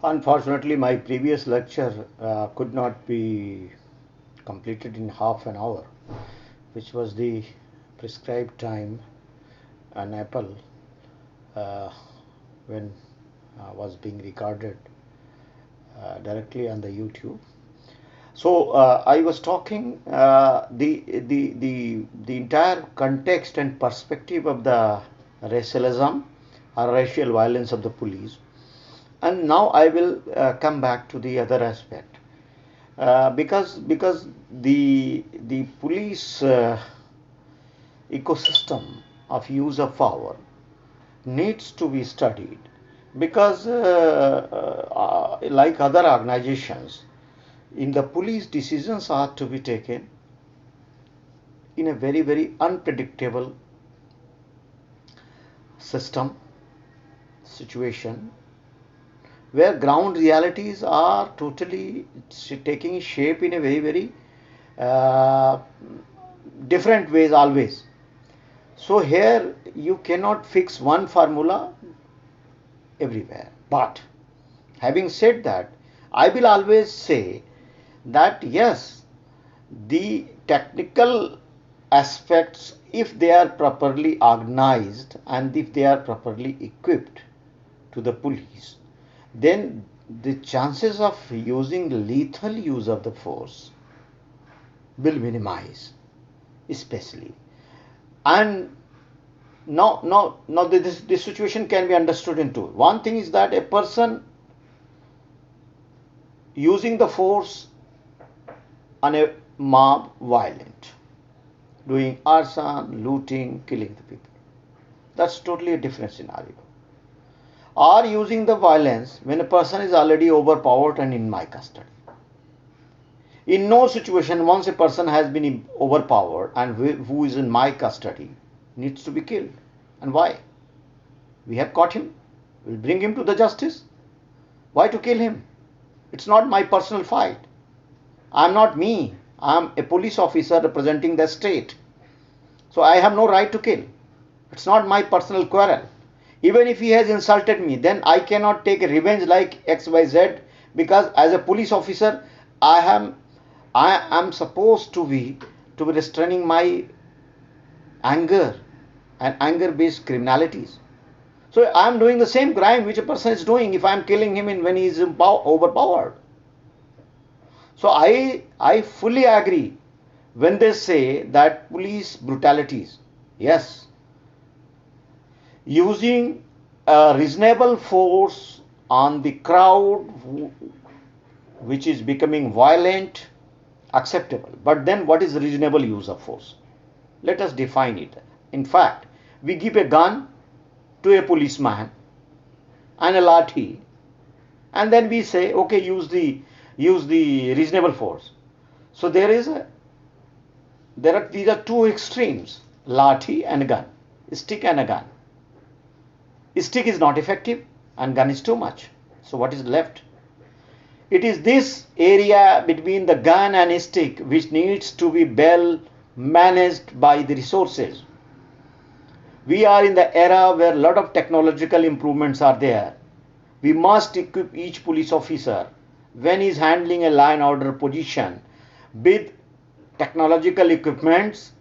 Unfortunately, my previous lecture could not be completed in half an hour, which was the prescribed time on Apple when was being recorded directly on the YouTube. So I was talking the entire context and perspective of the racialism or racial violence of the police, and now I will come back to the other aspect because the police ecosystem of use of power needs to be studied because like other organizations in the police, decisions are to be taken in a very unpredictable system situation where ground realities are totally taking shape in a very uh, different ways always. So here you cannot fix one formula everywhere. But having said that, I will always say that yes, the technical aspects, if they are properly organized and if they are properly equipped to the police, then the chances of using lethal use of the force will minimize, especially. And now this situation can be understood in two. One thing is that a person using the force on a mob violent, doing arson, looting, killing the people. That's totally a different scenario. Or using the violence when a person is already overpowered and in my custody. In no situation, once a person has been overpowered and who is in my custody, needs to be killed. And why? We have caught him. We'll bring him to the justice. Why to kill him? It's not my personal fight. I'm not me. I'm a police officer representing the state. So I have no right to kill. It's not my personal quarrel. Even if he has insulted me, then I cannot take a revenge like XYZ, because as a police officer, I am supposed to be restraining my anger and anger based criminalities. So I am doing the same crime which a person is doing if I am killing him when he is overpowered. So I fully agree when they say that police brutalities, yes, using a reasonable force on the crowd which is becoming violent, acceptable. But then what is reasonable use of force? Let us define it. In fact, we give a gun to a policeman and a lathi, and then we say, okay, use the reasonable force. So these are two extremes: lathi and gun, stick and a gun. Stick is not effective and gun is too much. So what is left? It is this area between the gun and stick which needs to be well managed by the resources. We are in the era where a lot of technological improvements are there. We must equip each police officer when he is handling a law and order position with technological equipments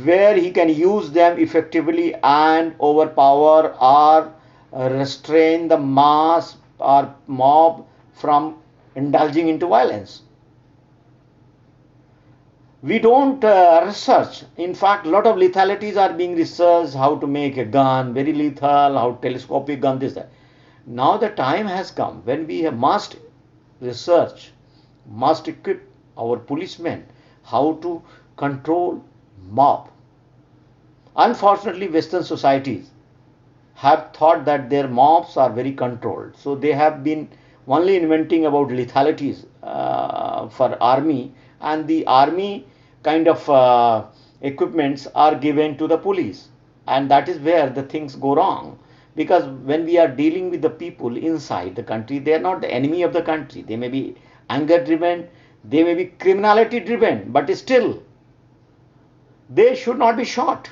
where he can use them effectively and overpower or restrain the mass or mob from indulging into violence. We don't research. In fact, a lot of lethalities are being researched, how to make a gun very lethal, how telescopic gun, this, that. Now the time has come when we must research, must equip our policemen how to control mob. Unfortunately, Western societies have thought that their mobs are very controlled. So they have been only inventing about lethalities for army, and the army kind of equipments are given to the police. And that is where the things go wrong. Because when we are dealing with the people inside the country, they are not the enemy of the country. They may be anger driven, they may be criminality driven, but still they should not be shot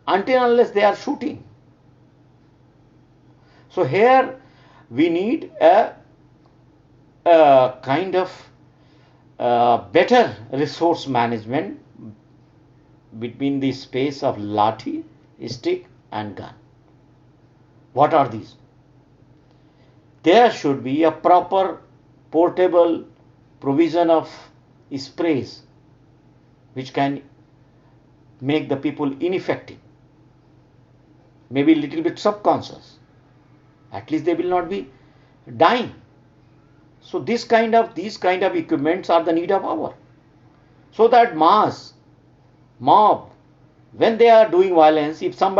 until unless they are shooting. So here we need a a kind of better resource management between the space of lathi, stick and gun. What are these? There should be a proper portable provision of sprays which can make the people ineffective, maybe a little bit subconscious. At least they will not be dying. So these kind of equipments are the need of hour. So that mob, when they are doing violence, if some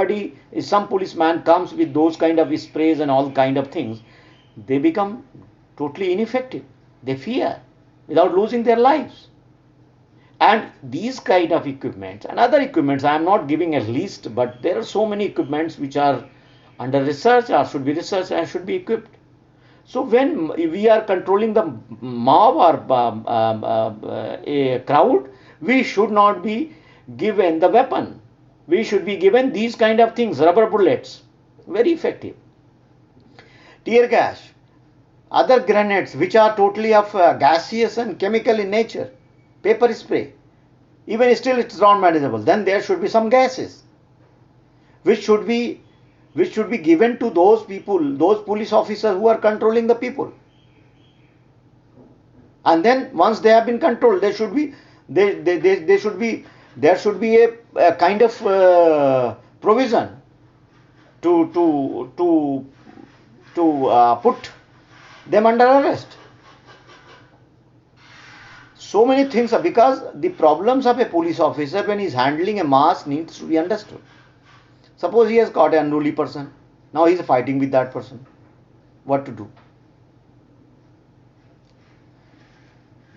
policeman comes with those kind of sprays and all kind of things, they become totally ineffective. They fear without losing their lives. And these kind of equipments and other equipments, I am not giving a list, but there are so many equipments which are under research or should be researched and should be equipped. So when we are controlling the mob or a crowd, we should not be given the weapon. We should be given these kind of things, rubber bullets, very effective. Tear gas, other grenades which are totally of gaseous and chemical in nature, paper spray, even still it's not manageable. Then there should be some gases which should be given to those people, those police officers who are controlling the people. And then once they have been controlled, there should be a kind of provision to put them under arrest. So many things are, because the problems of a police officer when he is handling a mass needs to be understood. Suppose he has caught an unruly person. Now he is fighting with that person. What to do?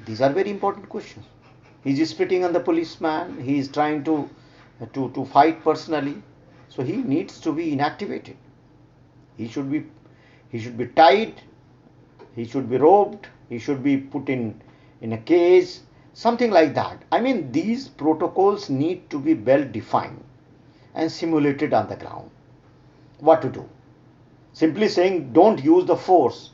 These are very important questions. He is spitting on the policeman. He is trying to fight personally. So he needs to be inactivated. He should be tied. He should be roped. He should be put in a cage. Something like that. I mean, these protocols need to be well defined and simulated on the ground. What to do? Simply saying don't use the force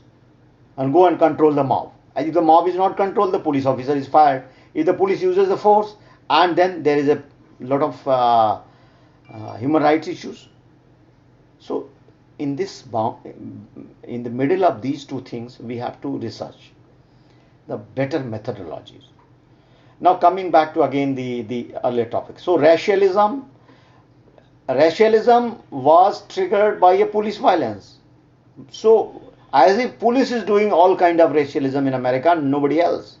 and go and control the mob. And if the mob is not controlled, the police officer is fired. If the police uses the force, and then there is a lot of human rights issues. So in the middle of these two things, we have to research the better methodologies. Now coming back to again the earlier topic. So racialism was triggered by a police violence. So as if police is doing all kind of racialism in America, nobody else.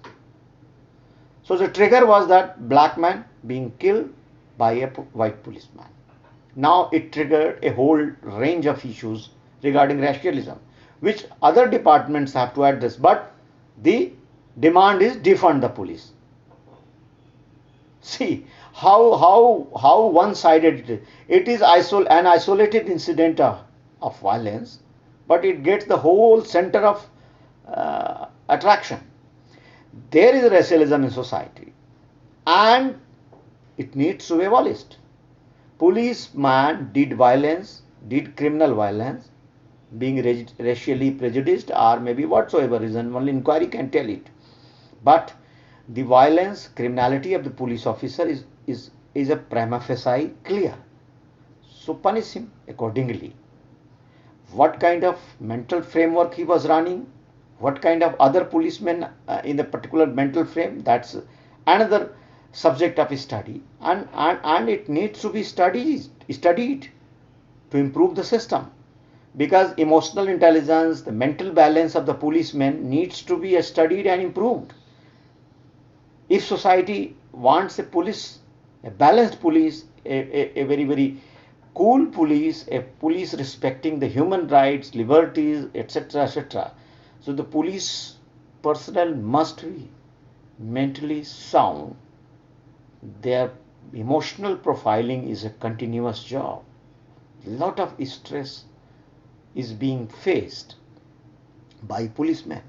So the trigger was that black man being killed by a white policeman. Now it triggered a whole range of issues regarding racialism, which other departments have to address. But the demand is defund the police. See how one-sided it is. It is an isolated incident of violence, but it gets the whole center of attraction. There is racialism in society, and it needs to be abolished. Policeman did criminal violence, being racially prejudiced or maybe whatsoever reason, only inquiry can tell it. But the criminality of the police officer is a prima facie clear. So punish him accordingly. What kind of mental framework he was running, what kind of other policemen in the particular mental frame, that's another subject of study, and it needs to be studied to improve the system, because emotional intelligence, the mental balance of the policemen needs to be studied and improved. If society wants a balanced police, a very, very cool police, a police respecting the human rights, liberties, etc., etc., so the police personnel must be mentally sound. Their emotional profiling is a continuous job. A lot of stress is being faced by policemen,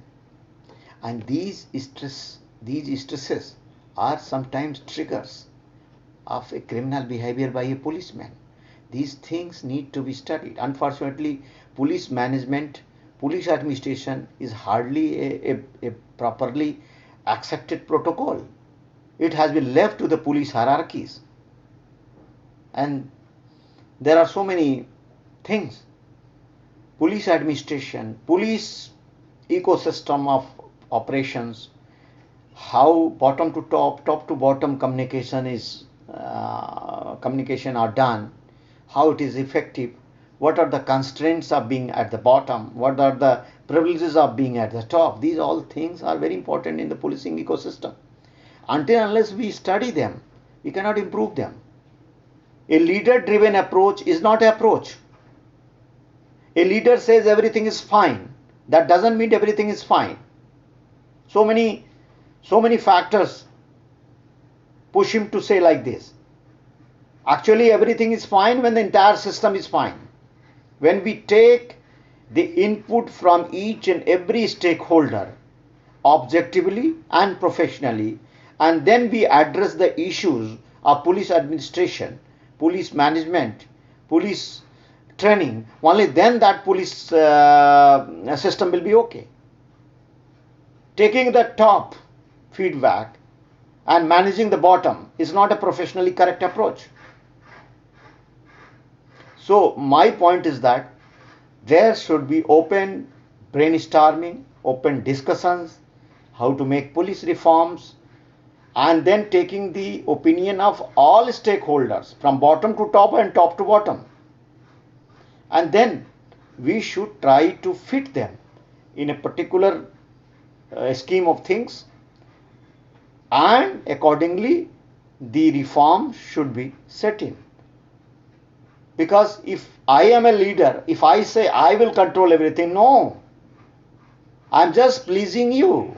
and these stresses are sometimes triggers of a criminal behavior by a policeman. These things need to be studied. Unfortunately, police management police administration is hardly a properly accepted protocol. It has been left to the police hierarchies. And there are so many things. Police administration, police ecosystem of operations, how bottom to top, top to bottom communication are done, how it is effective, what are the constraints of being at the bottom, what are the privileges of being at the top. These all things are very important in the policing ecosystem. Until unless we study them, we cannot improve them. A leader driven approach is not an approach. A leader says everything is fine. That doesn't mean everything is fine. So many factors push him to say like this. Actually, everything is fine when the entire system is fine. When we take the input from each and every stakeholder objectively and professionally, and then we address the issues of police administration, police management, police training, only then that police system will be okay. Taking the top feedback and managing the bottom is not a professionally correct approach. So my point is that there should be open brainstorming, open discussions, how to make police reforms, and then taking the opinion of all stakeholders from bottom to top and top to bottom. And then we should try to fit them in a particular scheme of things, and accordingly the reform should be set in. Because if I am a leader, if I say I will control everything, no, I am just pleasing you.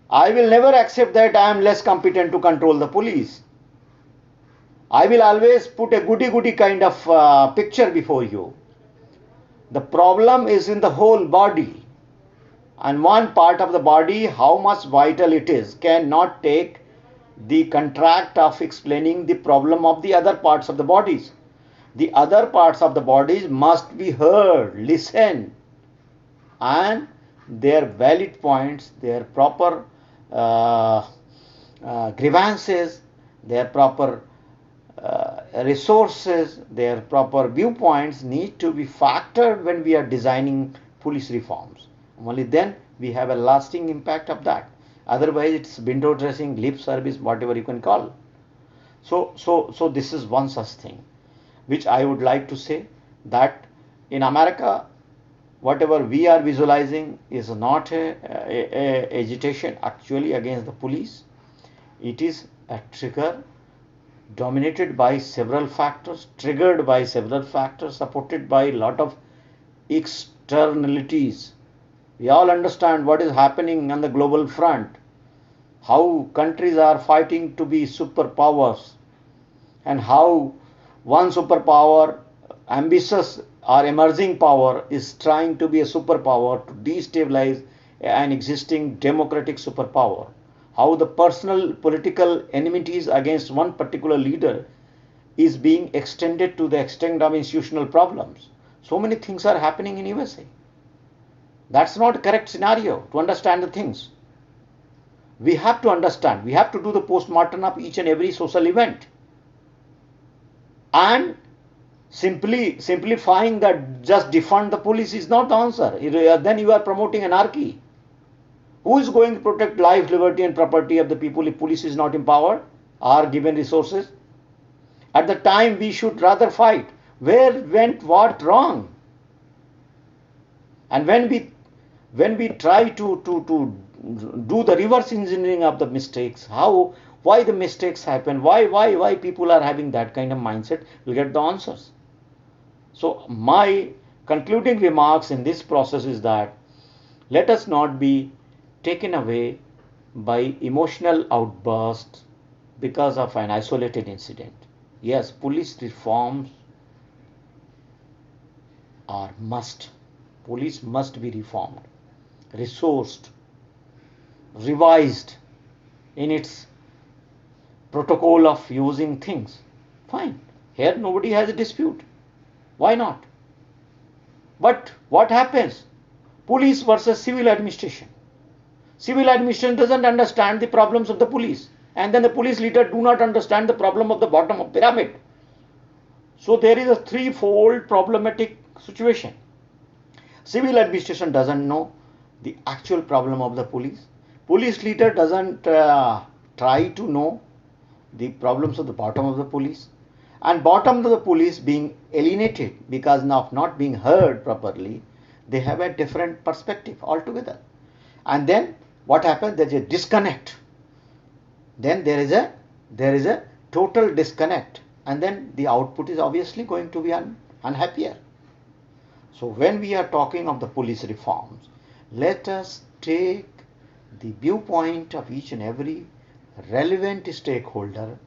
I will never accept that I am less competent to control the police. I will always put a goody-goody kind of picture before you. The problem is in the whole body. And one part of the body, how much vital it is, cannot take the contract of explaining the problem of the other parts of the bodies. The other parts of the bodies must be heard, listened, and their valid points, their proper grievances, their proper resources, their proper viewpoints need to be factored when we are designing police reforms. Only then we have a lasting impact of that. Otherwise it's window dressing, lip service, whatever you can call. So this is one such thing which I would like to say, that in America whatever we are visualizing is not a agitation actually against the police. It is a trigger dominated by several factors, triggered by several factors, supported by a lot of externalities. We all understand what is happening on the global front, how countries are fighting to be superpowers, and how one superpower, ambitious or emerging power, is trying to be a superpower to destabilize an existing democratic superpower. How the personal political enmities against one particular leader is being extended to the extent of institutional problems. So many things are happening in USA. That's not a correct scenario to understand the things. We have to understand, we have to do the post-mortem of each and every social event. And simplifying that just defund the police is not the answer. Then you are promoting anarchy. Who is going to protect life, liberty and property of the people if police is not empowered or given resources? At the time we should rather fight. Where went what wrong? And when we try to do the reverse engineering of the mistakes, why the mistakes happen, why people are having that kind of mindset, we'll get the answers. So my concluding remarks in this process is that let us not be taken away by emotional outbursts because of an isolated incident. Yes, police reforms are must. Police must be reformed, resourced, revised in its protocol of using things. Fine. Here nobody has a dispute. Why not? But what happens? Police versus civil administration. Civil administration doesn't understand the problems of the police, and then the police leader do not understand the problem of the bottom of pyramid. So there is a threefold problematic situation. Civil administration doesn't know the actual problem of the police. Police leader doesn't try to know the problems of the bottom of the police. And bottom of the police being alienated because of not being heard properly, they have a different perspective altogether. And then what happens? There is a disconnect. Then there is a total disconnect, and then the output is obviously going to be unhappier. So when we are talking of the police reforms, let us take the viewpoint of each and every relevant stakeholder,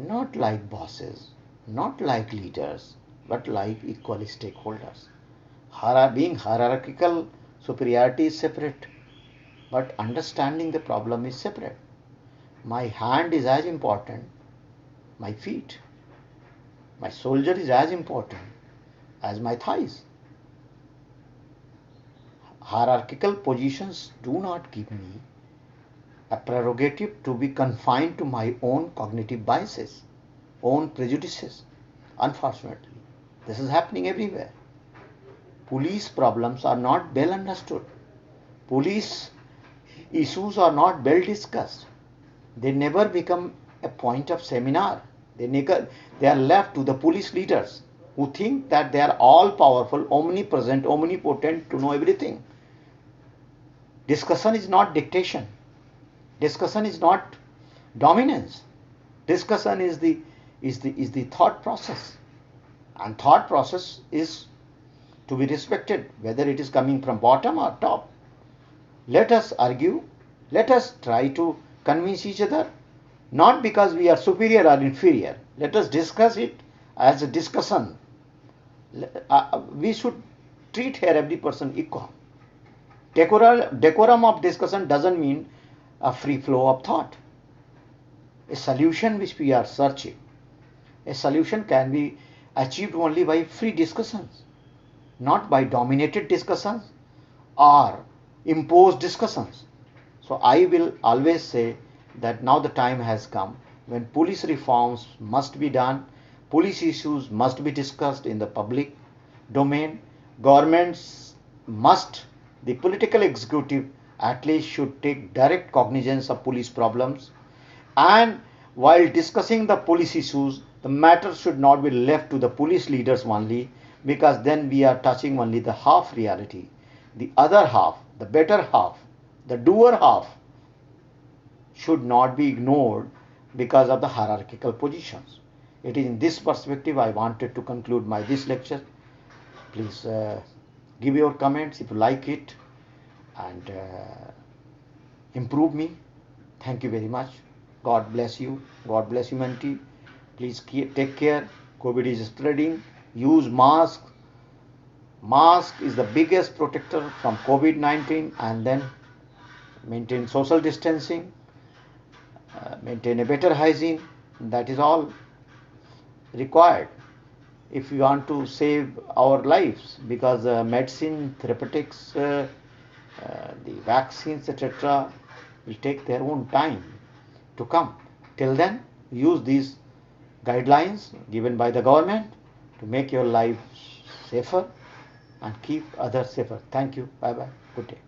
not like bosses, not like leaders, but like equal stakeholders. Being hierarchical superiority is separate, but understanding the problem is separate. My hand is as important, my feet. My soldier is as important as my thighs. Hierarchical positions do not give me a prerogative to be confined to my own cognitive biases, own prejudices. Unfortunately, this is happening everywhere. Police problems are not well understood. Police issues are not well discussed. They never become a point of seminar. They are left to the police leaders who think that they are all powerful, omnipresent, omnipotent to know everything. Discussion is not dictation. Discussion is not dominance. Discussion is the thought process. And thought process is to be respected, whether it is coming from bottom or top. Let us argue. Let us try to convince each other, not because we are superior or inferior. Let us discuss it as a discussion. We should treat here every person equal. Decorum of discussion doesn't mean a free flow of thought. A solution which we are searching, a solution can be achieved only by free discussions, not by dominated discussions or imposed discussions. So I will always say that now the time has come when police reforms must be done, police issues must be discussed in the public domain, governments must, the political executive at least should take direct cognizance of police problems, and while discussing the police issues, the matter should not be left to the police leaders only, because then we are touching only the half reality. The other half, the better half, the doer half should not be ignored because of the hierarchical positions. It is in this perspective I wanted to conclude this lecture. Please give your comments if you like it, and improve me. Thank you very much. God bless you. God bless humanity. Please take care. COVID is spreading. Use mask. Mask is the biggest protector from COVID-19, and then maintain social distancing, maintain a better hygiene. That is all required if we want to save our lives, because medicine, therapeutics, the vaccines, etc. will take their own time to come. Till then, use these guidelines given by the government to make your life safer and keep others safer. Thank you. Bye bye. Good day.